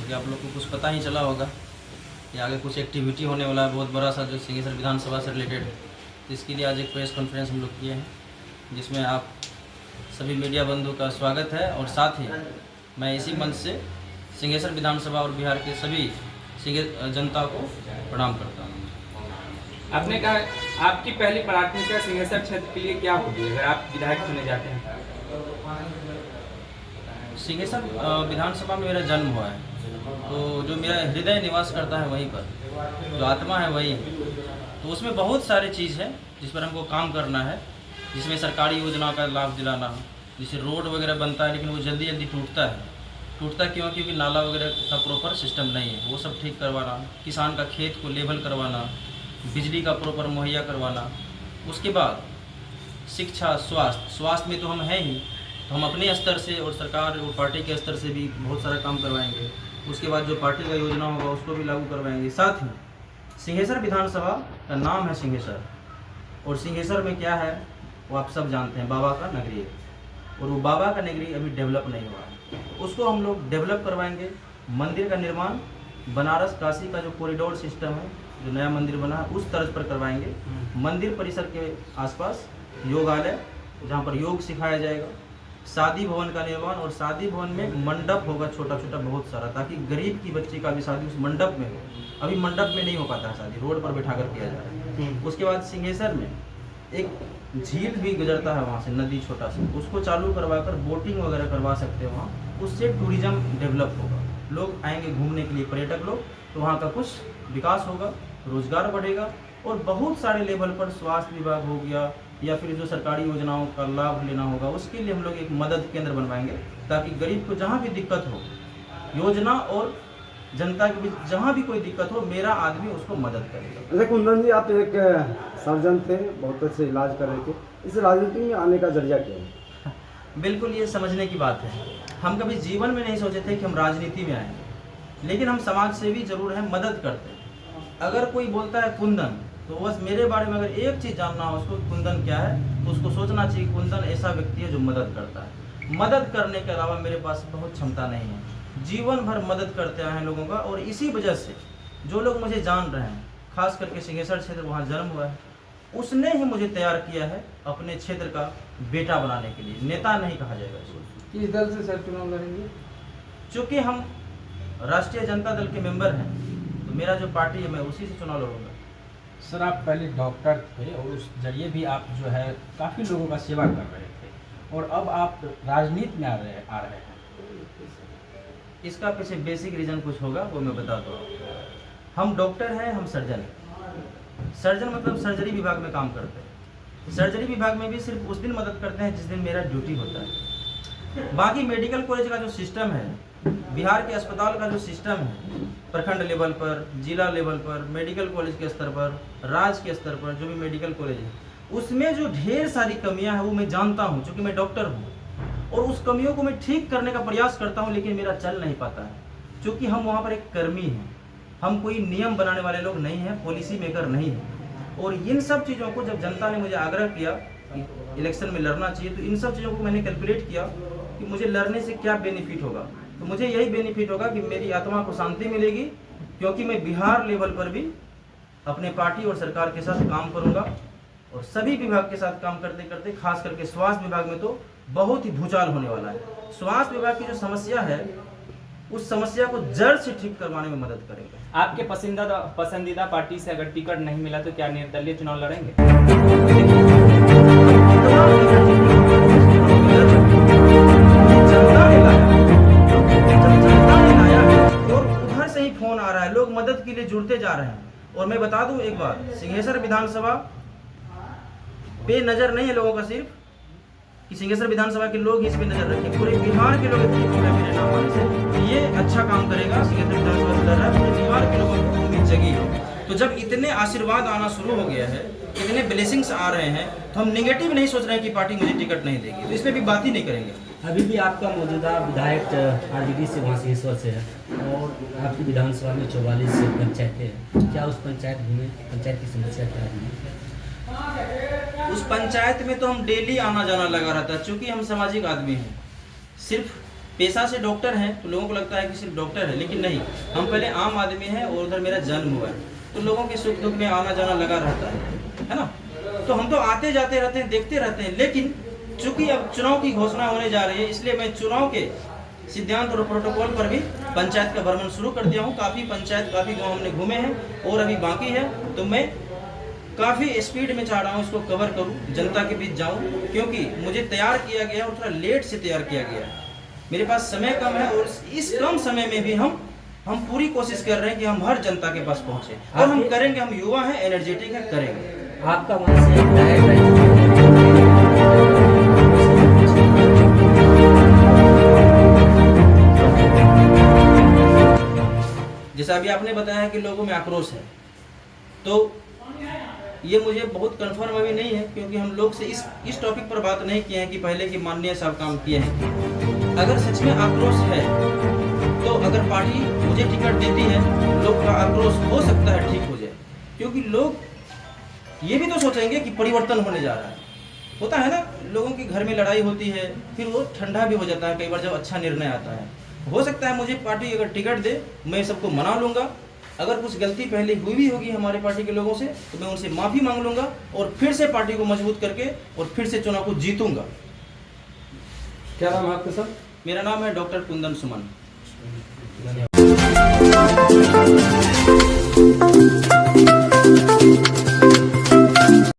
कि आप लोग को कुछ पता ही चला होगा कि आगे कुछ एक्टिविटी होने वाला है बहुत बड़ा सा, जो सिंहेश्वर विधानसभा से रिलेटेड। तो इसके लिए आज एक प्रेस कॉन्फ्रेंस हम लोग किए हैं, जिसमें आप सभी मीडिया बंधु का स्वागत है। और साथ ही मैं इसी मंच से सिंहेश्वर विधानसभा और बिहार के सभी जनता को प्रणाम करता हूँ। आपने कहा आपकी पहली प्राथमिकता सिंहेश्वर क्षेत्र के लिए क्या होगी अगर आप विधायक चुने जाते हैं? सिंहेश्वर विधानसभा में मेरा जन्म हुआ है, तो जो मेरा हृदय निवास करता है वहीं पर, जो आत्मा है वही है। तो उसमें बहुत सारी चीज़ है जिस पर हमको काम करना है, जिसमें सरकारी योजना का लाभ दिलाना, जैसे रोड वगैरह बनता है लेकिन वो जल्दी जल्दी टूटता क्यों? क्योंकि नाला वगैरह का प्रॉपर सिस्टम नहीं है, वो सब ठीक करवाना, किसान का खेत को लेवल करवाना, बिजली का प्रॉपर मुहैया करवाना। उसके बाद शिक्षा, स्वास्थ्य में तो हम हैं ही, तो हम अपने स्तर से और सरकार और पार्टी के स्तर से भी बहुत सारा काम करवाएंगे। उसके बाद जो पार्टी का योजना होगा उसको भी लागू करवाएंगे। साथ ही सिंहेश्वर विधानसभा का नाम है सिंहेश्वर, और सिंहेश्वर में क्या है वो आप सब जानते हैं, बाबा का नगरी है। और वो बाबा का नगरी अभी डेवलप नहीं हुआ है, उसको हम लोग डेवलप करवाएंगे। मंदिर का निर्माण बनारस काशी का जो कॉरिडोर सिस्टम है, जो नया मंदिर बना है, उस तर्ज पर करवाएंगे। मंदिर परिसर के आसपास योगालय, जहाँ पर योग सिखाया जाएगा। शादी भवन का निर्माण, और शादी भवन में मंडप होगा छोटा छोटा बहुत सारा, ताकि गरीब की बच्ची का भी शादी उस मंडप में हो। अभी मंडप में नहीं हो पाता है शादी, रोड पर बैठा कर किया जा रहा है। उसके बाद सिंहेश्वर में एक झील भी गुजरता है वहाँ से, नदी छोटा सा, उसको चालू करवा कर बोटिंग वगैरह करवा सकते हैं वहाँ। उससे टूरिज्म डेवलप होगा, लोग आएंगे घूमने के लिए, पर्यटक लोग, तो वहाँ का कुछ विकास होगा, रोजगार बढ़ेगा। और बहुत सारे लेवल पर स्वास्थ्य विभाग हो गया या फिर जो सरकारी योजनाओं का लाभ लेना होगा, उसके लिए हम लोग एक मदद केंद्र बनवाएंगे, ताकि गरीब को जहाँ भी दिक्कत हो, योजना और जनता के बीच जहाँ भी कोई दिक्कत हो, मेरा आदमी उसको मदद करेगा। जैसे कुंदन जी, आप एक सर्जन थे, बहुत अच्छे इलाज कर रहे थे, इस राजनीति में आने का जरिया क्या है? बिल्कुल, ये समझने की बात है। हम कभी जीवन में नहीं सोचे थे कि हम राजनीति में आएंगे, लेकिन हम समाज सेवी जरूर हैं, मदद करते हैं। अगर कोई बोलता है कुंदन, तो बस मेरे बारे में अगर एक चीज़ जानना हो उसको, कुंदन क्या है, तो उसको सोचना चाहिए कुंदन ऐसा व्यक्ति है जो मदद करता है। मदद करने के अलावा मेरे पास बहुत क्षमता नहीं है, जीवन भर मदद करते आए हैं लोगों का। और इसी वजह से जो लोग मुझे जान रहे हैं, खास करके सिंहेश्वर क्षेत्र, वहाँ जन्म हुआ है, उसने ही मुझे तैयार किया है अपने क्षेत्र का बेटा बनाने के लिए। नेता नहीं कहा जाएगा इसको। किस दल से सर चुनाव लड़ेंगे? चूँकि हम राष्ट्रीय जनता दल के मेंबर हैं, तो मेरा जो पार्टी है मैं उसी से चुनाव लड़ूंगा। सर, आप पहले डॉक्टर थे और उस जरिए भी आप जो है काफ़ी लोगों का सेवा कर रहे थे, और अब आप राजनीति में आ रहे हैं। इसका पीछे बेसिक रीज़न कुछ होगा, वो मैं बता दूँ। हम डॉक्टर हैं, हम सर्जन हैं। सर्जन मतलब सर्जरी विभाग में काम करते हैं। सर्जरी विभाग में भी सिर्फ उस दिन मदद करते हैं जिस दिन मेरा ड्यूटी होता है। बाकी मेडिकल कॉलेज का जो सिस्टम है, बिहार के अस्पताल का जो सिस्टम है, प्रखंड लेवल पर, जिला लेवल पर, मेडिकल कॉलेज के स्तर पर, राज्य के स्तर पर जो भी मेडिकल कॉलेज है, उसमें जो ढेर सारी कमियां हैं वो मैं जानता हूं, क्योंकि मैं डॉक्टर हूं। और उस कमियों को मैं ठीक करने का प्रयास करता हूं, लेकिन मेरा चल नहीं पाता है, क्योंकि हम वहाँ पर एक कर्मी हैं। हम कोई नियम बनाने वाले लोग नहीं हैं, पॉलिसी मेकर नहीं हैं। और इन सब चीज़ों को जब जनता ने मुझे आग्रह किया कि इलेक्शन में लड़ना चाहिए, तो इन सब चीज़ों को मैंने कैलकुलेट किया कि मुझे लड़ने से क्या बेनिफिट होगा। तो मुझे यही बेनिफिट होगा कि मेरी आत्मा को शांति मिलेगी, क्योंकि मैं बिहार लेवल पर भी अपने पार्टी और सरकार के साथ काम करूंगा। और सभी विभाग के साथ काम करते करते, खास करके स्वास्थ्य विभाग में तो बहुत ही भूचाल होने वाला है। स्वास्थ्य विभाग की जो समस्या है, उस समस्या को जड़ से ठीक करवाने में मदद करेंगे। आपके पसंदीदा पार्टी से अगर टिकट नहीं मिला तो क्या निर्दलीय चुनाव लड़ेंगे? फोन आ रहा है, लोग मदद के लिए जुड़ते जा रहे हैं। और मैं बता दूं एक बात, सिंहेश्वर विधानसभा पे नजर नहीं है लोगों का सिर्फ कि सिंहेश्वर विधानसभा के लोग इस पे नजर रखें, पूरे बिहार के लोग मेरे नाम आने से ये अच्छा काम करेगा। सिंहेश्वर विधानसभा से लड़ रहा है, पूरे बिहार के लोगों को उम्मीद जगी है। तो जब इतने आशीर्वाद आना शुरू हो गया है, इतने ब्लेसिंग्स आ रहे हैं, तो हम नेगेटिव नहीं सोच रहे हैं कि पार्टी मुझे टिकट नहीं देगी, तो इस पर भी बात ही नहीं करेंगे। अभी भी आपका मौजूदा विधायक आरजेडी से वहाँ सिंहेश्वर से है, और आपकी विधानसभा में 44 पंचायतें हैं। क्या उस पंचायत में पंचायत की समस्या क्या है? उस पंचायत में तो हम डेली आना जाना लगा रहता है, चूँकि हम सामाजिक आदमी हैं। सिर्फ पेशा से डॉक्टर हैं तो लोगों को लगता है कि सिर्फ डॉक्टर है, लेकिन नहीं, हम पहले आम आदमी हैं और उधर मेरा जन्म हुआ है, तो लोगों के सुख दुख में आना जाना लगा रहता है ना। तो हम तो आते जाते रहते हैं, देखते रहते हैं, लेकिन चूंकि अब चुनाव की घोषणा होने जा रही है, इसलिए मैं चुनाव के सिद्धांत और प्रोटोकॉल पर भी पंचायत का भ्रमण शुरू कर दिया हूँ। काफ़ी पंचायत, काफ़ी गाँव हमने घूमे हैं और अभी बाकी है, तो मैं काफ़ी स्पीड में चाह रहा हूँ इसको कवर करूँ, जनता के बीच जाऊँ, क्योंकि मुझे तैयार किया गया और थोड़ा लेट से तैयार किया गया है। मेरे पास समय कम है और इस कम समय में भी हम पूरी कोशिश कर रहे हैं कि हम हर जनता के पास पहुँचे, और हम करेंगे। हम युवा हैं, एनर्जेटिक हैं, करेंगे। आपका वहाँ से विधायक रह चुके जैसा अभी आपने बताया कि लोगों में आक्रोश है, तो ये मुझे बहुत कंफर्म अभी नहीं है, क्योंकि हम लोग से इस टॉपिक पर बात नहीं किए हैं कि पहले की माननीय साहब काम किए हैं। अगर सच में आक्रोश है तो अगर पार्टी मुझे टिकट देती है, लोग का आक्रोश हो सकता है ठीक हो जाए, क्योंकि लोग ये भी तो सोचेंगे कि परिवर्तन होने जा रहा है। होता है ना, लोगों के घर में लड़ाई होती है, फिर वो ठंडा भी हो जाता है कई बार जब अच्छा निर्णय आता है। हो सकता है मुझे पार्टी अगर टिकट दे, मैं सबको मना लूँगा। अगर कुछ गलती पहले हुई भी होगी हमारे पार्टी के लोगों से, तो मैं उनसे माफ़ी मांग लूँगा और फिर से पार्टी को मजबूत करके और फिर से चुनाव को जीतूंगा। क्या नाम है आपका सर? मेरा नाम है डॉक्टर कुंदन सुमन। धन्यवाद।